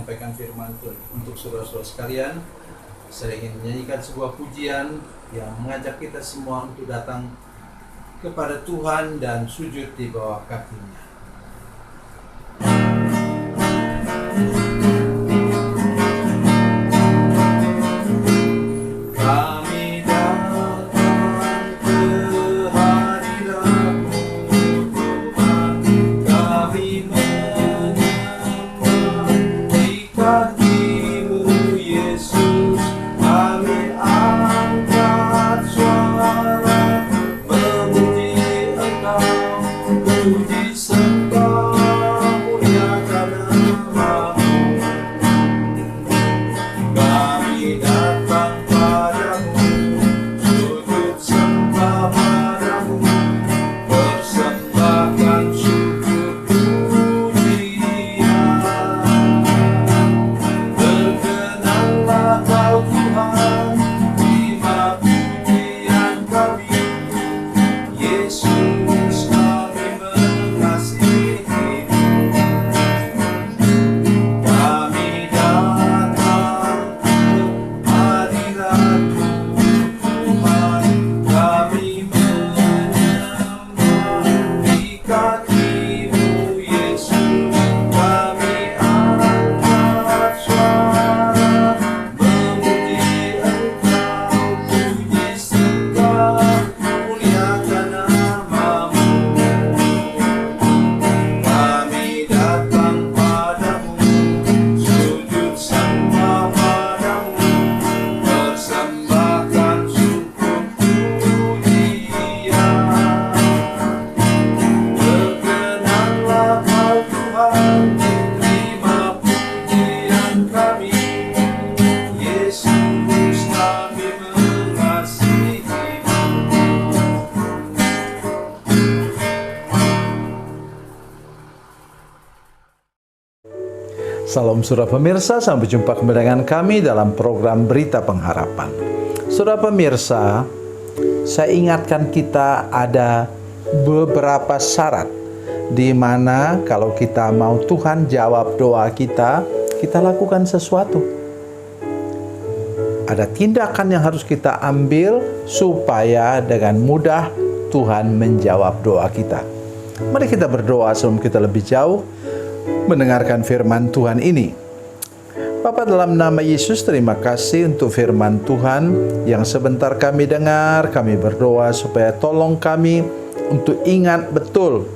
menyampaikan firman Tuhan untuk saudara-saudara sekalian. Saya ingin menyanyikan sebuah pujian yang mengajak kita semua untuk datang kepada Tuhan dan sujud di bawah kaki-Nya. Salam saudara pemirsa, sampai jumpa kembali dengan kami dalam program Berita Pengharapan. Saudara pemirsa, saya ingatkan kita ada beberapa syarat di mana kalau kita mau Tuhan jawab doa kita, kita lakukan sesuatu. Ada tindakan yang harus kita ambil supaya dengan mudah Tuhan menjawab doa kita. Mari kita berdoa sebelum kita lebih jauh mendengarkan firman Tuhan ini. Bapa, dalam nama Yesus, terima kasih untuk firman Tuhan yang sebentar kami dengar. Kami berdoa supaya tolong kami untuk ingat betul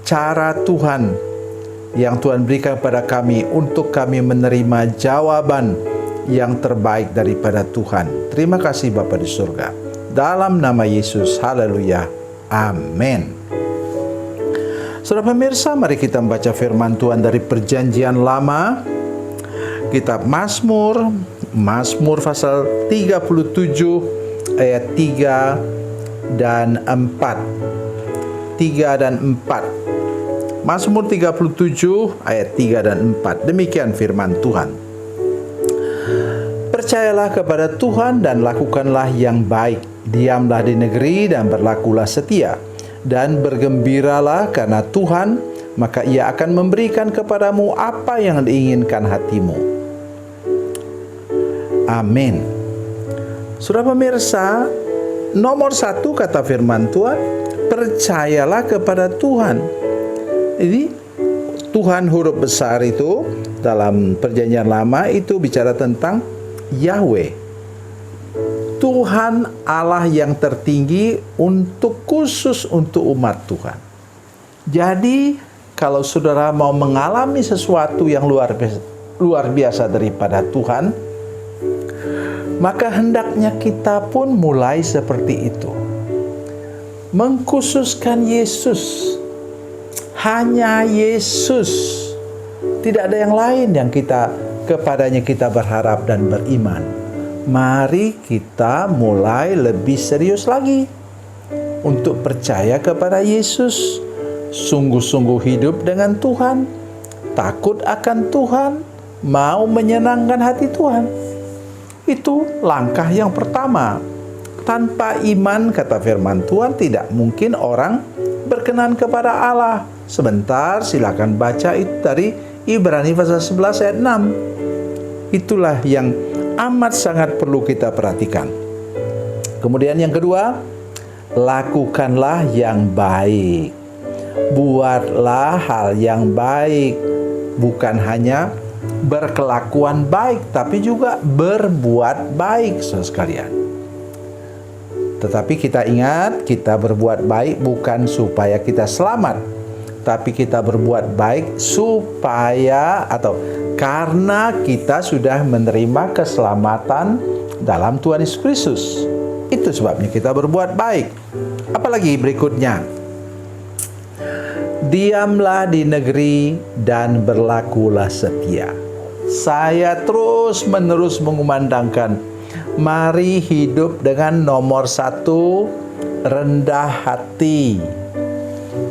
cara Tuhan yang Tuhan berikan kepada kami untuk kami menerima jawaban yang terbaik daripada Tuhan. Terima kasih Bapa di surga. Dalam nama Yesus, haleluya, amin. Saudara pemirsa, mari kita membaca firman Tuhan dari Perjanjian Lama, kitab Mazmur pasal 37 ayat 3 dan 4. Mazmur 37 ayat 3 dan 4. Demikian firman Tuhan. Percayalah kepada Tuhan dan lakukanlah yang baik. Diamlah di negeri dan berlakulah setia. Dan bergembiralah karena Tuhan, maka Ia akan memberikan kepadamu apa yang diinginkan hatimu. Amin. Saudara pemirsa, nomor 1 kata firman Tuhan, percayalah kepada Tuhan. Ini Tuhan huruf besar itu dalam Perjanjian Lama itu bicara tentang Yahweh. Tuhan Allah yang tertinggi khusus untuk umat Tuhan. Jadi kalau saudara mau mengalami sesuatu yang luar biasa daripada Tuhan, maka hendaknya kita pun mulai seperti itu. Mengkhususkan Yesus. Hanya Yesus. Tidak ada yang lain yang kepadanya kita berharap dan beriman. Mari kita mulai lebih serius lagi untuk percaya kepada Yesus, sungguh-sungguh hidup dengan Tuhan, takut akan Tuhan, mau menyenangkan hati Tuhan. Itu langkah yang pertama. Tanpa iman, kata firman Tuhan, tidak mungkin orang berkenan kepada Allah. Sebentar, silakan baca itu dari Ibrani pasal 11 ayat 6. Itulah yang amat sangat perlu kita perhatikan. Kemudian yang kedua, lakukanlah yang baik. Buatlah hal yang baik. Bukan hanya berkelakuan baik, tapi juga berbuat baik, saudara sekalian. Tetapi kita ingat, kita berbuat baik bukan supaya kita selamat, tapi kita berbuat baik supaya atau karena kita sudah menerima keselamatan dalam Tuhan Yesus Kristus. Itu sebabnya kita berbuat baik. Apalagi berikutnya, diamlah di negeri dan berlakulah setia. Saya terus-menerus mengumandangkan, mari hidup dengan nomor 1, rendah hati,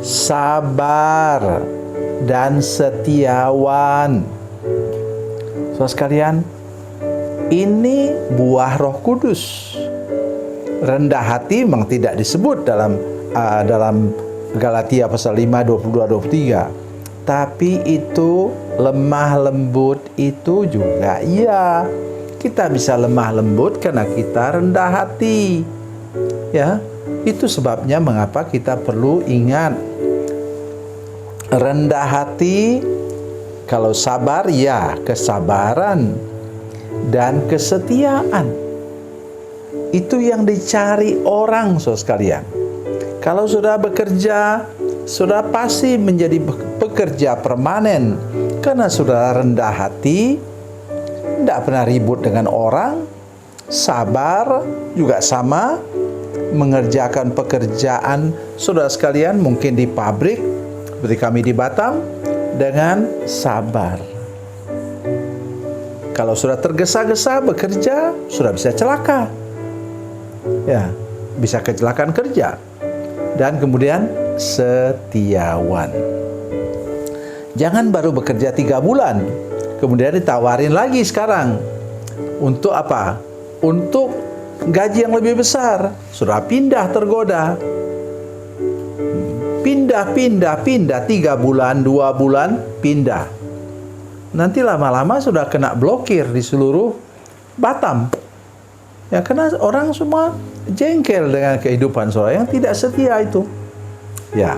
sabar, dan setiawan. Saudara sekalian, ini buah Roh Kudus. Rendah hati memang tidak disebut dalam Galatia pasal 5, 22-23. Tapi itu lemah lembut itu juga iya. Kita bisa lemah lembut karena kita rendah hati. Ya, itu sebabnya mengapa kita perlu ingat, rendah hati. Kalau sabar, ya kesabaran dan kesetiaan. Itu yang dicari orang, saudara sekalian. Kalau sudah bekerja, sudah pasti menjadi pekerja permanen. Karena sudah rendah hati, tidak pernah ribut dengan orang, sabar juga sama, mengerjakan pekerjaan saudara sekalian mungkin di pabrik, seperti kami di Batam, dengan sabar. Kalau sudah tergesa-gesa bekerja, sudah bisa celaka. Ya, bisa kecelakaan kerja. Dan kemudian setiawan. Jangan baru bekerja 3 bulan, kemudian ditawarin lagi sekarang. Untuk apa? Untuk gaji yang lebih besar. Sudah pindah tergoda. Pindah, 3 bulan, 2 bulan, pindah. Nanti lama-lama sudah kena blokir di seluruh Batam. Ya, karena orang semua jengkel dengan kehidupan saudara yang tidak setia itu. Ya,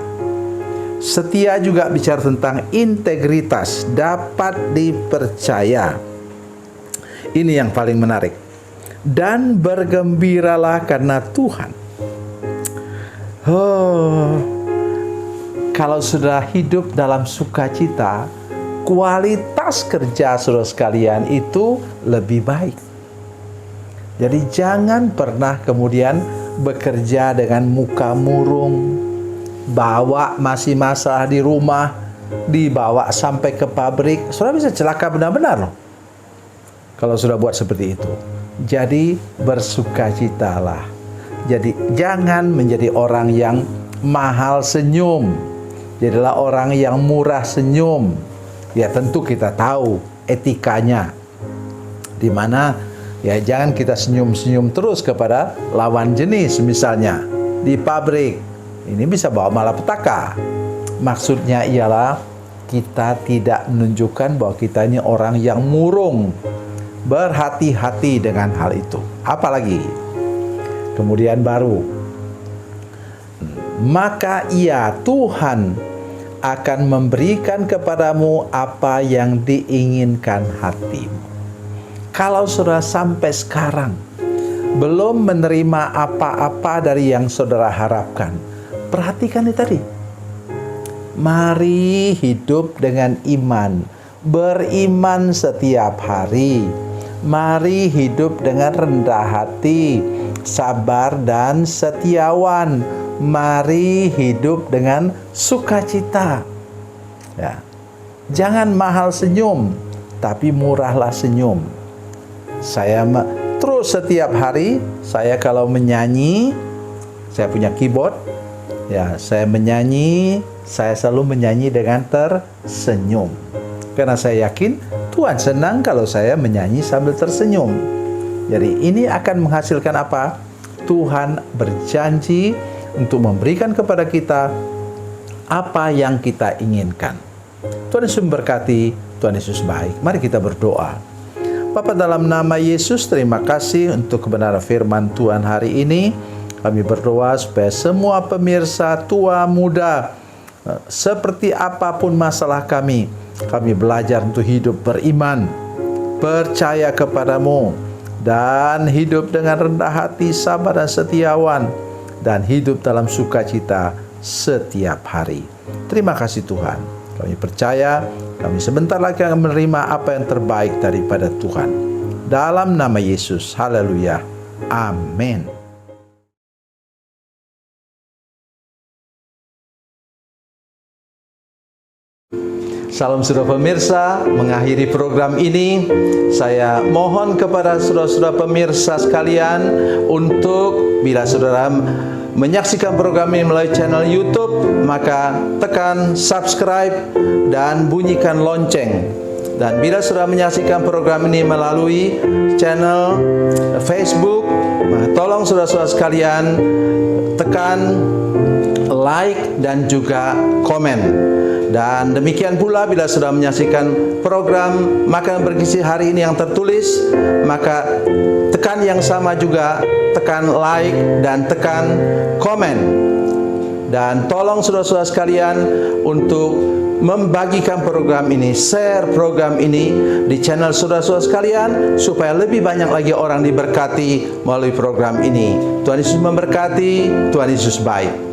setia juga bicara tentang integritas, dapat dipercaya. Ini yang paling menarik. Dan bergembiralah karena Tuhan. Kalau sudah hidup dalam sukacita, kualitas kerja saudara sekalian itu lebih baik. Jadi jangan pernah kemudian bekerja dengan muka murung, bawa masih masalah di rumah, dibawa sampai ke pabrik, saudara bisa celaka benar-benar loh. Kalau sudah buat seperti itu. Jadi bersukacitalah. Jadi jangan menjadi orang yang mahal senyum. Jadilah orang yang murah senyum. Ya tentu kita tahu etikanya. Di mana ya jangan kita senyum-senyum terus kepada lawan jenis misalnya di pabrik. Ini bisa bawa malapetaka. Maksudnya ialah kita tidak menunjukkan bahwa kita ini orang yang murung. Berhati-hati dengan hal itu. Apalagi kemudian baru, maka ia Tuhan akan memberikan kepadamu apa yang diinginkan hatimu. Kalau saudara sampai sekarang belum menerima apa-apa dari yang saudara harapkan, perhatikan ini tadi. Mari hidup dengan iman, beriman setiap hari. Mari hidup dengan rendah hati, sabar dan setiawan. Mari hidup dengan sukacita. Ya. Jangan mahal senyum, tapi murahlah senyum. Saya terus setiap hari, saya kalau menyanyi, saya punya keyboard, ya saya menyanyi, saya selalu menyanyi dengan tersenyum. Karena saya yakin Tuhan senang kalau saya menyanyi sambil tersenyum. Jadi ini akan menghasilkan apa? Tuhan berjanji untuk memberikan kepada kita apa yang kita inginkan. Tuhan Yesus memberkati, Tuhan Yesus baik. Mari kita berdoa. Bapa, dalam nama Yesus, terima kasih untuk kebenaran firman Tuhan hari ini. Kami berdoa supaya semua pemirsa tua muda, seperti apapun masalah kami belajar untuk hidup beriman, percaya kepadamu, dan hidup dengan rendah hati, sabar dan setiawan, dan hidup dalam sukacita setiap hari. Terima kasih Tuhan. Kami percaya kami sebentar lagi akan menerima apa yang terbaik daripada Tuhan. Dalam nama Yesus, haleluya, amin. Salam saudara pemirsa, mengakhiri program ini, saya mohon kepada saudara-saudara pemirsa sekalian untuk bila saudara menyaksikan program ini melalui channel YouTube, maka tekan subscribe dan bunyikan lonceng. Dan bila saudara menyaksikan program ini melalui channel Facebook, maka tolong saudara-saudara sekalian tekan like dan juga komen. Dan demikian pula bila sudah menyaksikan program Makanan Bergizi hari ini yang tertulis, maka tekan yang sama juga, tekan like dan tekan komen. Dan tolong saudara-saudara sekalian untuk membagikan program ini, share program ini di channel saudara-saudara sekalian, supaya lebih banyak lagi orang diberkati melalui program ini. Tuhan Yesus memberkati, Tuhan Yesus baik.